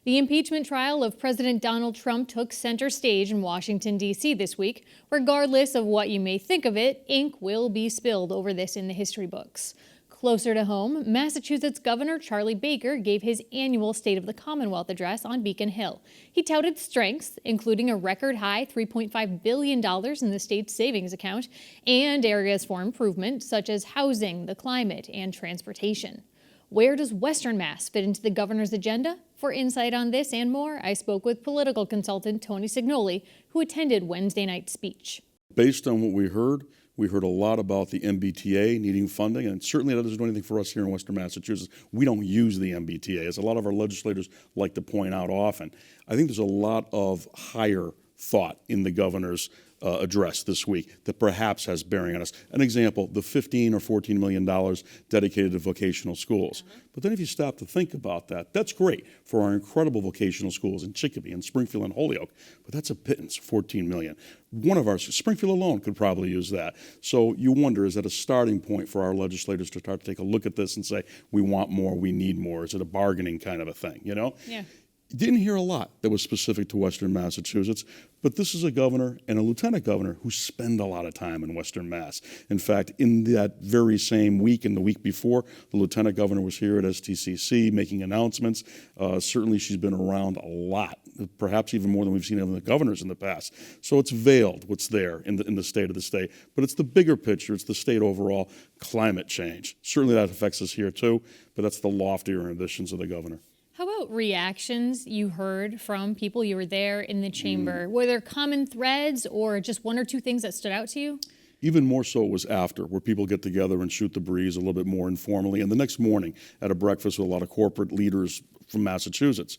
The impeachment trial of President Donald Trump took center stage in Washington, D.C. this week. Regardless of what you may think of it, ink will be spilled over this in the history books. Closer to home, Massachusetts Governor Charlie Baker gave his annual State of the Commonwealth address on Beacon Hill. He touted strengths, including a record-high $3.5 billion in the state's savings account, and areas for improvement, such as housing, the climate, and transportation. Where does Western Mass fit into the governor's agenda? For insight on this and more, I spoke with political consultant Anthony Cignoli, who attended Wednesday night's speech. Based on what we heard a lot about the MBTA needing funding, and certainly that doesn't do anything for us here in Western Massachusetts. We don't use the MBTA, as a lot of our legislators like to point out often. I think there's a lot of higher thought in the governor's address this week that perhaps has bearing on us. An example, the $15 or $14 million dedicated to vocational schools. But then if you stop to think about that, that's great for our incredible vocational schools in Chicopee and Springfield and Holyoke, but that's a pittance, $14 million. One of our, Springfield alone could probably use that. So you wonder, is that a starting point for our legislators to start to take a look at this and say, we want more, we need more? Is it a bargaining kind of a thing, you know? Yeah. Didn't hear a lot that was specific to Western Massachusetts, but this is a governor and a lieutenant governor who spend a lot of time in Western Mass. In fact, in that very same week and the week before, the lieutenant governor was here at STCC making announcements. Certainly she's been around a lot, perhaps even more than we've seen of the governors in the past. So it's veiled what's there in the state of the state, but it's the bigger picture, it's the state overall, climate change. Certainly that affects us here too, but that's the loftier ambitions of the governor. How about reactions you heard from people you were there in the chamber? Were there common threads or just one or two things that stood out to you? Even more so it was after, where people get together and shoot the breeze a little bit more informally. And the next morning at a breakfast with a lot of corporate leaders from Massachusetts,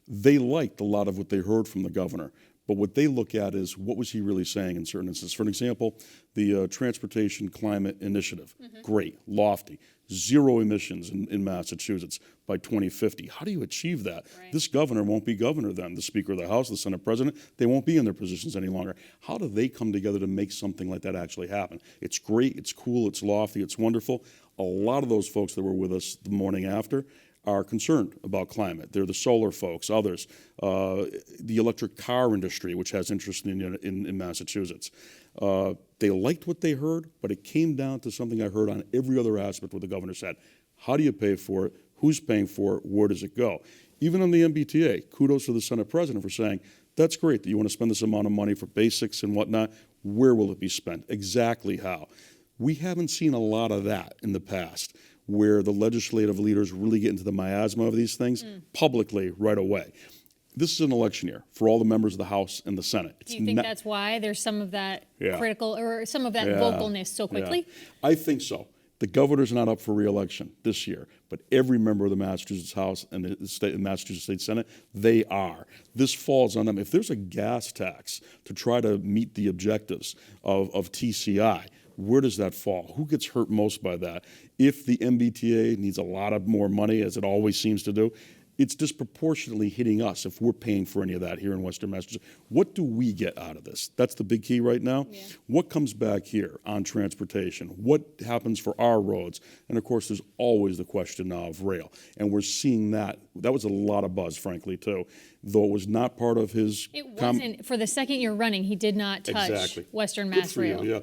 they liked a lot of what they heard from the governor. But what they look at is, what was he really saying in certain instances? For an example, the Transportation Climate Initiative, great, lofty, zero emissions in Massachusetts by 2050. How do you achieve that? Right. This governor won't be governor then. The Speaker of the House, the Senate President, they won't be in their positions any longer. How do they come together to make something like that actually happen? It's great, it's cool, it's lofty, it's wonderful. A lot of those folks that were with us the morning after are concerned about climate. They're the solar folks, others, the electric car industry, which has interest in Massachusetts. They liked what they heard, but it came down to something I heard on every other aspect what the governor said. How do you pay for it? Who's paying for it? Where does it go? Even on the MBTA, kudos to the Senate President for saying, that's great that you want to spend this amount of money for basics and whatnot. Where will it be spent? Exactly how? We haven't seen a lot of that in the past, where the legislative leaders really get into the miasma of these things publicly right away. This is an election year for all the members of the House and the Senate. Do you think that's why there's some of that critical or some of that vocalness so quickly? Yeah. I think so. The governor's not up for re-election this year, but every member of the Massachusetts House and the Massachusetts State Senate, they are. This falls on them. If there's a gas tax to try to meet the objectives of TCI, where does that fall? Who gets hurt most by that? If the MBTA needs a lot of more money, as it always seems to do, it's disproportionately hitting us if we're paying for any of that here in Western Massachusetts. What do we get out of this? That's the big key right now. Yeah. What comes back here on transportation? What happens for our roads? And of course, there's always the question now of rail. And we're seeing that. That was a lot of buzz, frankly, too. Though it was not part of his... It wasn't. For the second year running, he did not touch Western Mass Rail. Yeah.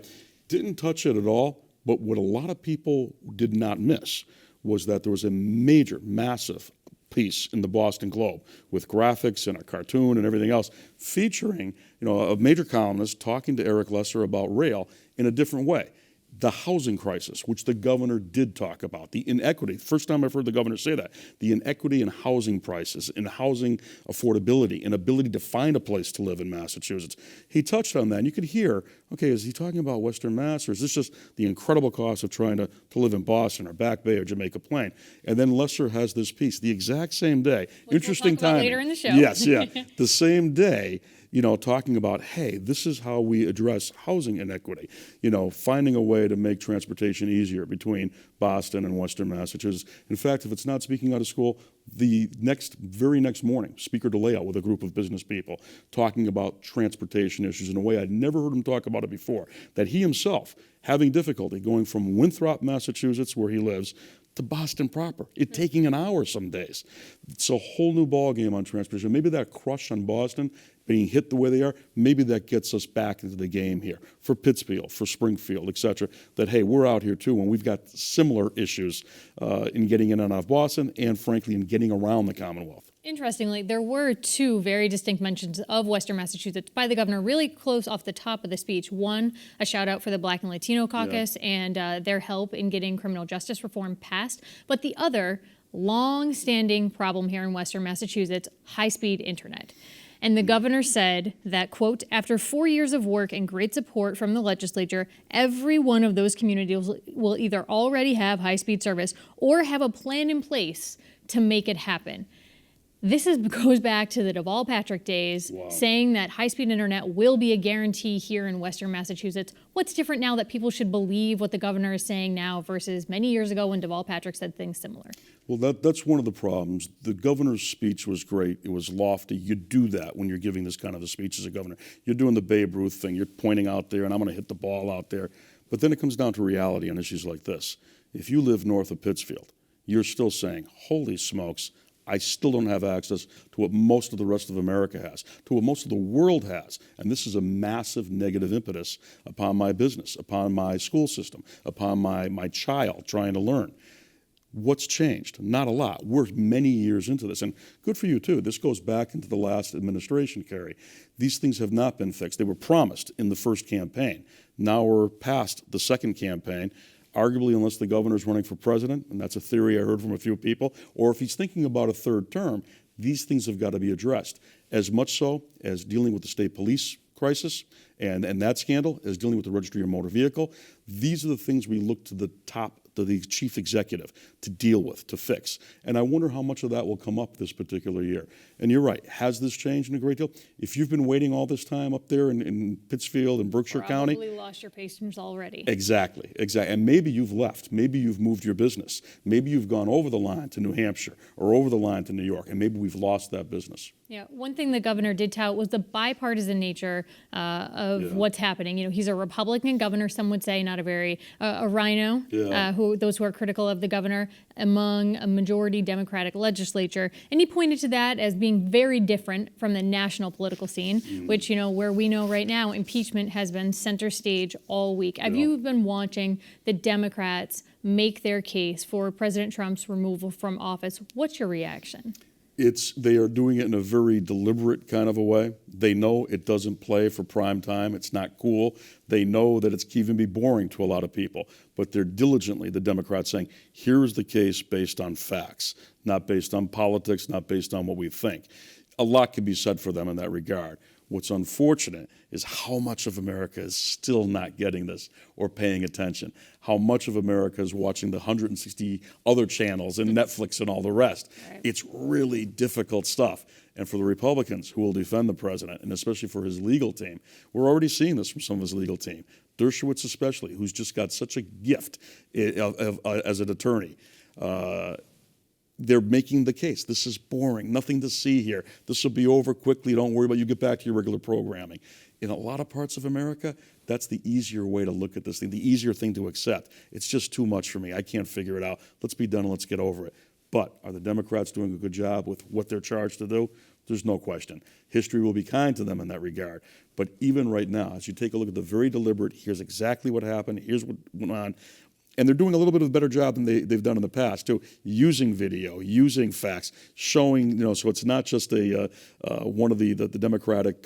Didn't touch it at all, but what a lot of people did not miss was that there was a major, massive piece in the Boston Globe with graphics and a cartoon and everything else featuring, a major columnist talking to Eric Lesser about rail in a different way. The housing crisis, which the governor did talk about, the inequity, first time I've heard the governor say that, the inequity in housing prices, in housing affordability, and ability to find a place to live in Massachusetts. He touched on that, and you could hear, okay, is he talking about Western Mass, or is this just the incredible cost of trying to live in Boston or Back Bay or Jamaica Plain? And then Lesser has this piece, the exact same day. Which interesting we'll talk about timing. later in the show. Yes, yeah. The same day, talking about, hey, this is how we address housing inequity, finding a way to make transportation easier between Boston and Western Massachusetts. In fact, if it's not speaking out of school, the very next morning, Speaker DeLeo with a group of business people talking about transportation issues in a way I'd never heard him talk about it before, that he himself having difficulty going from Winthrop, Massachusetts, where he lives, to Boston proper. It taking an hour some days. It's a whole new ballgame on transportation. Maybe that crush on Boston being hit the way they are, maybe that gets us back into the game here for Pittsfield, for Springfield, et cetera, that, hey, we're out here too, and we've got similar issues in getting in and out of Boston and, frankly, in getting around the Commonwealth. Interestingly, there were two very distinct mentions of Western Massachusetts by the governor really close off the top of the speech. One, a shout out for the Black and Latino caucus and their help in getting criminal justice reform passed. But the other long-standing problem here in Western Massachusetts, high-speed internet. And the governor said that, quote, after 4 years of work and great support from the legislature, every one of those communities will either already have high-speed service or have a plan in place to make it happen. Goes back to the Deval Patrick days, saying that high-speed internet will be a guarantee here in Western Massachusetts. What's different now that people should believe what the governor is saying now versus many years ago when Deval Patrick said things similar? Well, that's one of the problems. The governor's speech was great. It was lofty. You do that when you're giving this kind of a speech as a governor. You're doing the Babe Ruth thing. You're pointing out there, and I'm going to hit the ball out there. But then it comes down to reality on issues like this. If you live north of Pittsfield, you're still saying, holy smokes, I still don't have access to what most of the rest of America has, to what most of the world has. And this is a massive negative impetus upon my business, upon my school system, upon my child trying to learn. What's changed? Not a lot. We're many years into this. And good for you, too. This goes back into the last administration, Carrie. These things have not been fixed. They were promised in the first campaign. Now we're past the second campaign. Arguably, unless the governor's running for president, and that's a theory I heard from a few people, or if he's thinking about a third term, these things have got to be addressed. As much so as dealing with the state police crisis and that scandal, as dealing with the registry of motor vehicle. These are the things we look to the top, to the chief executive to deal with, to fix. And I wonder how much of that will come up this particular year. And you're right, has this changed in a great deal? If you've been waiting all this time up there in Pittsfield and Berkshire County. Probably lost your patience already. Exactly. And maybe you've left. Maybe you've moved your business. Maybe you've gone over the line to New Hampshire or over the line to New York, and maybe we've lost that business. Yeah, one thing the governor did tout was the bipartisan nature of what's happening. You know, he's a Republican governor, some would say, not a very a rhino. Those who are critical of the governor among a majority Democratic legislature, and he pointed to that as being very different from the national political scene, which, you know, where we know right now impeachment has been center stage all week. Have you been watching the Democrats make their case for President Trump's removal from office? What's your reaction? They are doing it in a very deliberate kind of a way. They know it doesn't play for prime time. It's not cool. They know that it's even be boring to a lot of people. But they're diligently, the Democrats, saying, here's the case based on facts, not based on politics, not based on what we think. A lot can be said for them in that regard. What's unfortunate is how much of America is still not getting this or paying attention. How much of America is watching the 160 other channels and Netflix and all the rest. Right. It's really difficult stuff. And for the Republicans who will defend the president, and especially for his legal team, we're already seeing this from some of his legal team. Dershowitz especially, who's just got such a gift as an attorney. They're making the case. This is boring. Nothing to see here. This will be over quickly. Don't worry about it. You get back to your regular programming. In a lot of parts of America, that's the easier way to look at this thing, the easier thing to accept. It's just too much for me. I can't figure it out. Let's be done and let's get over it. But are the Democrats doing a good job with what they're charged to do? There's no question. History will be kind to them in that regard. But even right now, as you take a look at the very deliberate, here's exactly what happened, here's what went on, and they're doing a little bit of a better job than they've done in the past, too, using video, using facts, showing, you know, so it's not just one of the Democratic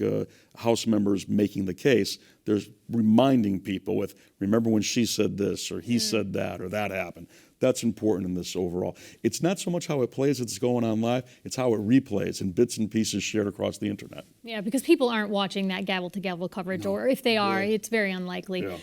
House members making the case. They're reminding people with, remember when she said this, or he said that, or that happened. That's important in this overall. It's not so much how it plays it's going on live, it's how it replays in bits and pieces shared across the internet. Yeah, because people aren't watching that gavel-to-gavel coverage, or if they are, it's very unlikely. Yeah.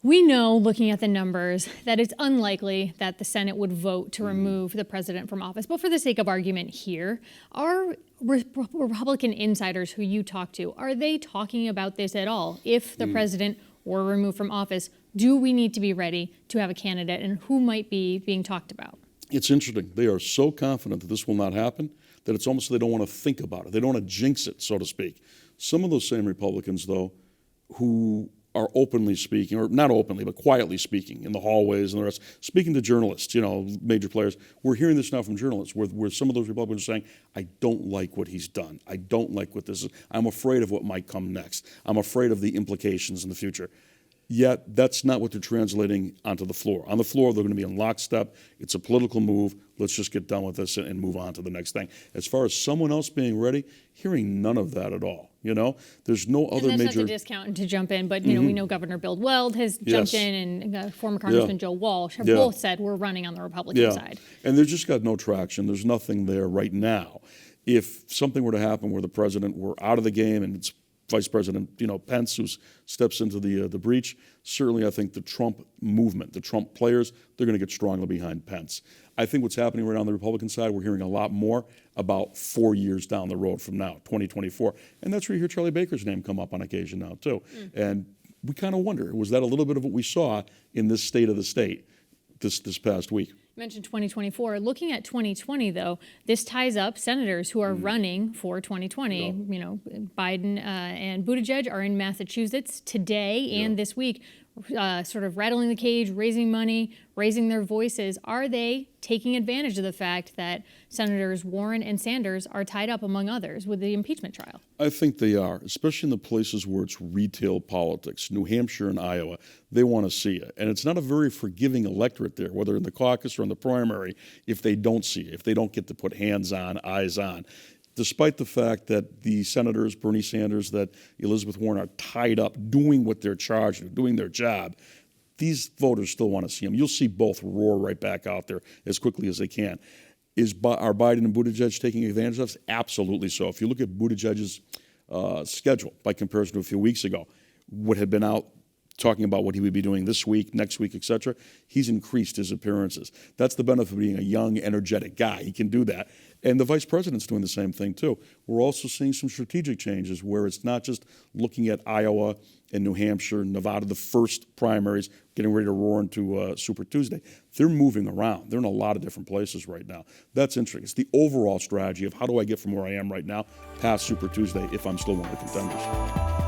We know, looking at the numbers, that it's unlikely that the Senate would vote to remove the president from office. But for the sake of argument here, are Republican insiders who you talk to, are they talking about this at all? If the president were removed from office, do we need to be ready to have a candidate, and who might be being talked about? It's interesting. They are so confident that this will not happen that it's almost they don't want to think about it. They don't want to jinx it, so to speak. Some of those same Republicans, though, who are openly speaking, or not openly, but quietly speaking in the hallways and the rest, speaking to journalists, major players. We're hearing this now from journalists where some of those Republicans are saying, I don't like what he's done. I don't like what this is. I'm afraid of what might come next. I'm afraid of the implications in the future. Yet that's not what they're translating onto the floor. On the floor, they're going to be in lockstep. It's a political move. Let's just get done with this and move on to the next thing. As far as someone else being ready, hearing none of that at all. There's no other and that's major. not to discount and to jump in, but we know Governor Bill Weld has jumped in, and former Congressman Joe Walsh have both said we're running on the Republican side. And they've just got no traction. There's nothing there right now. If something were to happen where the president were out of the game and it's Vice President Pence who steps into the breach, certainly I think the Trump movement, the Trump players, they're going to get strongly behind Pence. I think what's happening right on the Republican side, we're hearing a lot more about 4 years down the road from now, 2024. And that's where you hear Charlie Baker's name come up on occasion now too. And we kind of wonder, was that a little bit of what we saw in this state of the state this past week? You mentioned 2024. Looking at 2020, though, this ties up senators who are running for 2020. Biden and Buttigieg are in Massachusetts today and this week, sort of rattling the cage, raising money, raising their voices. Are they taking advantage of the fact that Senators Warren and Sanders are tied up, among others, with the impeachment trial? I think they are, especially in the places where it's retail politics, New Hampshire and Iowa. They want to see it. And it's not a very forgiving electorate there, whether in the caucus or in the primary, if they don't see it, if they don't get to put hands on, eyes on. Despite the fact that the senators, Bernie Sanders, that Elizabeth Warren are tied up doing what they're charged with, doing their job, these voters still want to see them. You'll see both roar right back out there as quickly as they can. Are Biden and Buttigieg taking advantage of this? Absolutely so. If you look at Buttigieg's schedule by comparison to a few weeks ago, what had been out talking about what he would be doing this week, next week, etc., he's increased his appearances. That's the benefit of being a young, energetic guy. He can do that. And the vice president's doing the same thing, too. We're also seeing some strategic changes where it's not just looking at Iowa and New Hampshire, Nevada, the first primaries, getting ready to roar into Super Tuesday. They're moving around. They're in a lot of different places right now. That's interesting. It's the overall strategy of how do I get from where I am right now past Super Tuesday if I'm still one of the contenders.